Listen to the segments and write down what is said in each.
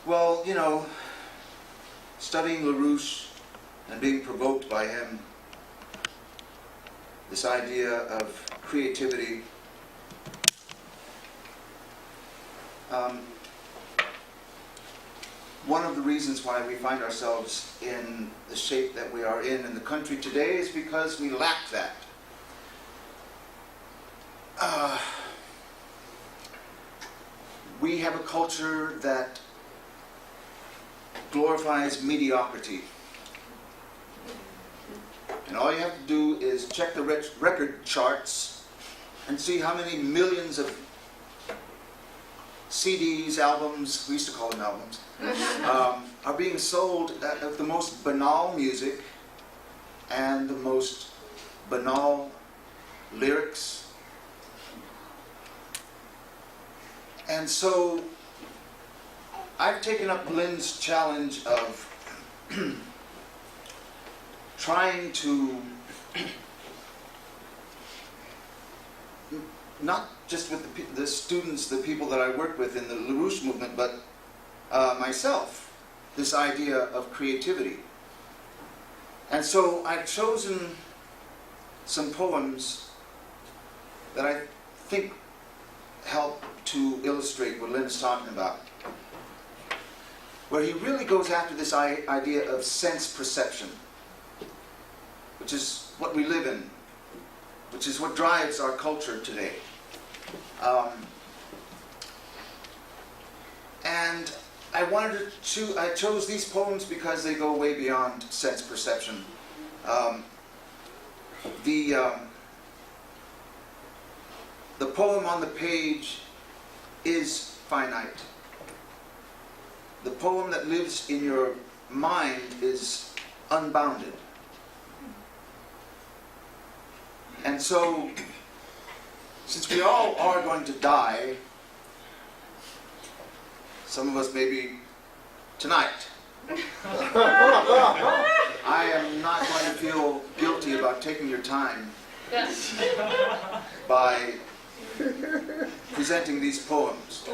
Well, you know, studying LaRouche and being provoked by him, this idea of creativity, one of the reasons why we find ourselves in the shape that we are in the country today is because we lack that. We have a culture that glorifies mediocrity. And all you have to do is check the record charts and see how many millions of CDs, albums, we used to call them albums, are being sold of the most banal music and the most banal lyrics. And so I've taken up Lynn's challenge of trying to, not just with the students, the people that I work with in the LaRouche movement, but myself, this idea of creativity. And so I've chosen some poems that I think help to illustrate what Lynn's talking about, where he really goes after this idea of sense perception, which is what we live in, which is what drives our culture today. And I chose these poems because they go way beyond sense perception. The poem on the page is finite. The poem that lives in your mind is unbounded. And so, since we all are going to die, some of us maybe tonight, I am not going to feel guilty about taking your time by presenting these poems.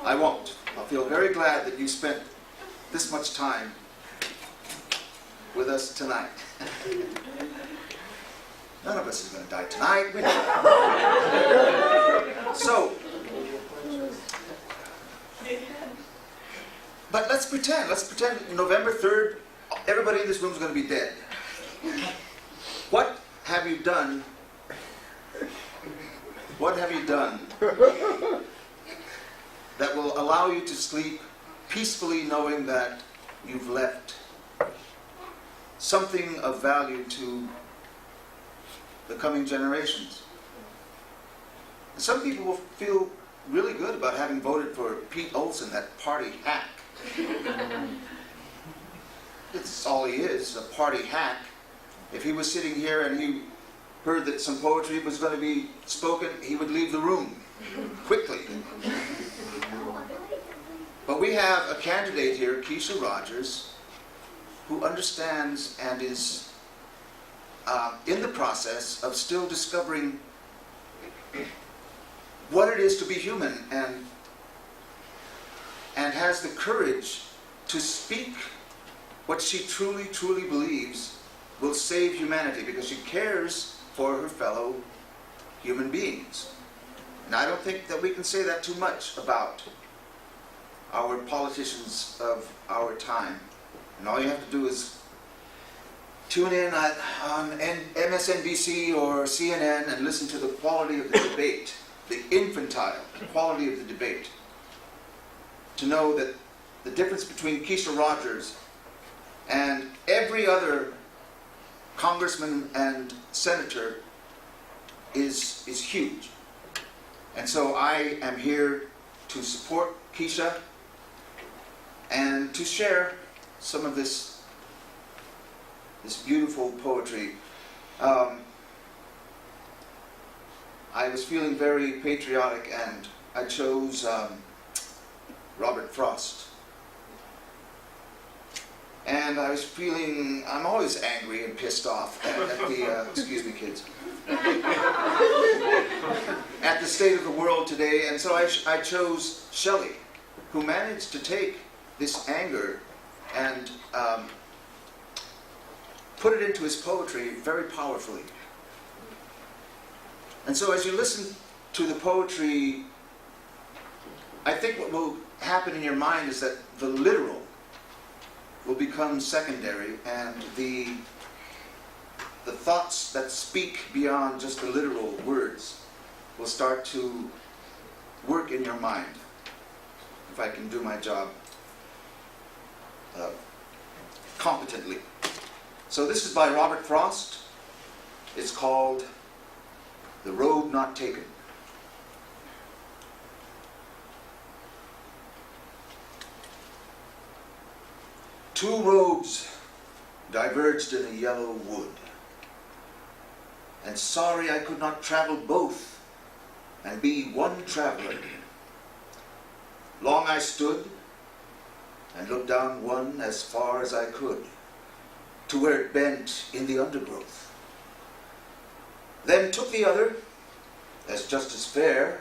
I won't. I'll feel very glad that you spent this much time with us tonight. None of us is going to die tonight. We know. So, but let's pretend November 3rd, everybody in this room is going to be dead. What have you done? What have you done that will allow you to sleep peacefully knowing that you've left something of value to the coming generations? Some people will feel really good about having voted for Pete Olson, that party hack. That's all he is, a party hack. If he was sitting here and he heard that some poetry was going to be spoken, he would leave the room quickly. But we have a candidate here, Kesha Rogers, who understands and is in the process of still discovering what it is to be human, and has the courage to speak what she truly, truly believes will save humanity, because she cares for her fellow human beings. And I don't think that we can say that too much about our politicians of our time. And all you have to do is tune in on MSNBC or CNN and listen to the quality of the debate, the infantile quality of the debate, to know that the difference between Kesha Rogers and every other congressman and senator is huge. And so I am here to support Kesha and to share some of this beautiful poetry. I was feeling very patriotic, and I chose Robert Frost. And I was feeling, I'm always angry and pissed off at the, excuse me kids, at the state of the world today, and so I chose Shelley. who managed to take this anger and put it into his poetry very powerfully. And so as you listen to the poetry, I think what will happen in your mind is that the literal will become secondary, and the thoughts that speak beyond just the literal words will start to work in your mind, if I can do my job competently. So this is by Robert Frost. It's called The Road Not Taken. Two roads diverged in a yellow wood, and sorry I could not travel both and be one traveler. Long I stood and looked down one as far as I could, to where it bent in the undergrowth. Then took the other as just as fair,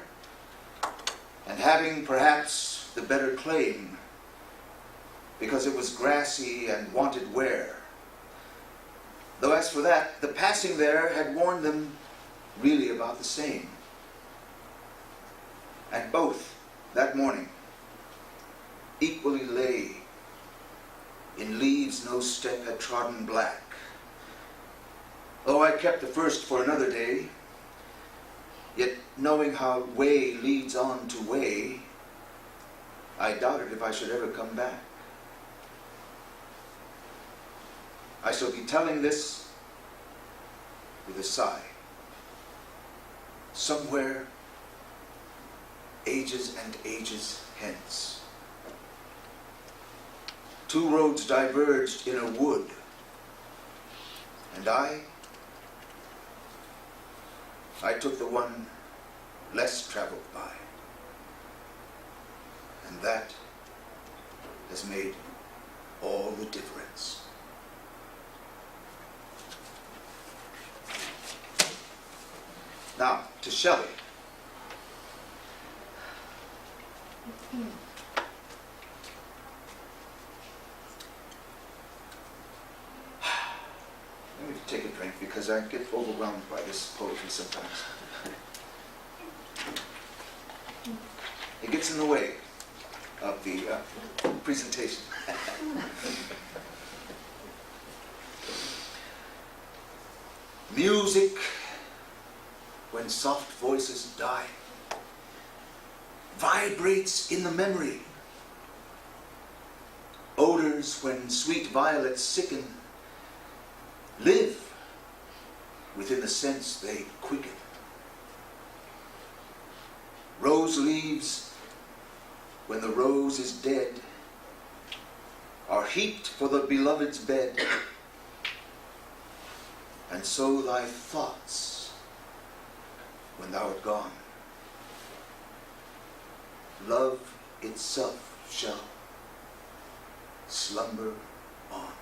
and having perhaps the better claim, because it was grassy and wanted wear. Though as for that, the passing there had warned them really about the same. And both, that morning, equally lay in leaves no step had trodden black. Oh, I kept the first for another day, yet knowing how way leads on to way, I doubted if I should ever come back. I shall be telling this with a sigh. Somewhere, ages and ages hence, two roads diverged in a wood, and I took the one less traveled by, and that has made all the difference. Now, to Shelley. Let me take a drink because I get overwhelmed by this poetry sometimes. It gets in the way of the presentation. Music, when soft voices die, vibrates in the memory. Odors, when sweet violets sicken, live within the sense they quicken. Rose leaves, when the rose is dead, are heaped for the beloved's bed. And so thy thoughts, when thou art gone, love itself shall slumber on.